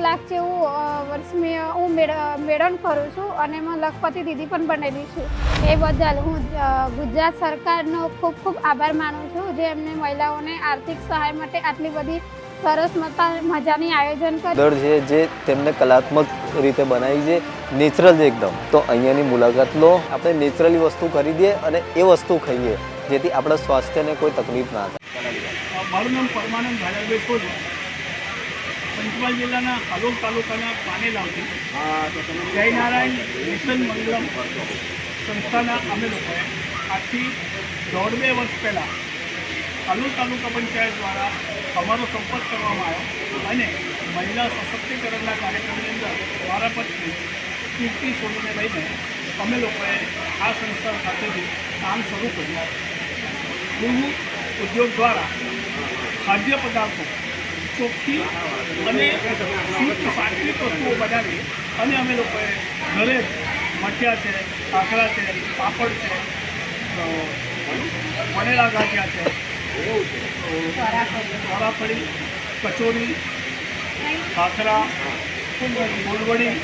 લાખ જેવું વર્ષ હું મેળવણ કરું છું અને એમાં લખપતિ દીદી પણ બનેલી છું. એ બદલ હું ગુજરાત સરકારનો ખૂબ ખૂબ આભાર માનું છું, જે એમને મહિલાઓને આર્થિક સહાય માટે આટલી બધી સરસ મજાની આયોજન કર્યું છે, જે તેમને કલાત્મક રીતે બનાવી છે, નેચરલ છે એકદમ. તો અહીંયાની મુલાકાત લો, આપણે નેચરલી વસ્તુ ખરીદીએ અને એ વસ્તુ ખાઈએ, જેથી આપણા સ્વાસ્થ્યને કોઈ તકલીફ ના થાય. મારું નામ પરમાનંદ ભાયાભાઈ સોની, પંચમહાલ જિલ્લાના હાલોલ તાલુકાના પાનેલાવથી જયનારાયણ મિશન મંગલમ સંસ્થાના અમે લોકોએ આજથી 1.5 વર્ષ પહેલાં હાલોલ તાલુકા પંચાયત દ્વારા અમારો સંપર્ક કરવામાં આવ્યો અને મહિલા સશક્તિકરણના કાર્યક્રમની અંદર મારા પત્ની કીર્તિ સોનીને લઈને અમે લોકોએ આ સંસ્થા સાથેથી કામ શરૂ કર્યું. ગૃહ ઉદ્યોગ દ્વારા ખાદ્ય પદાર્થો ચોખ્ખી અને શુદ્ધ સાત્વિક વસ્તુઓ બનાવી અને અમે લોકોએ ઘરે મઠિયા છે, ખાખરા છે, પાપડ છે, વણેલા ગાંઠિયા છે, ચોરાફળી, કચોરી, ખાખરા, ફૂલવડી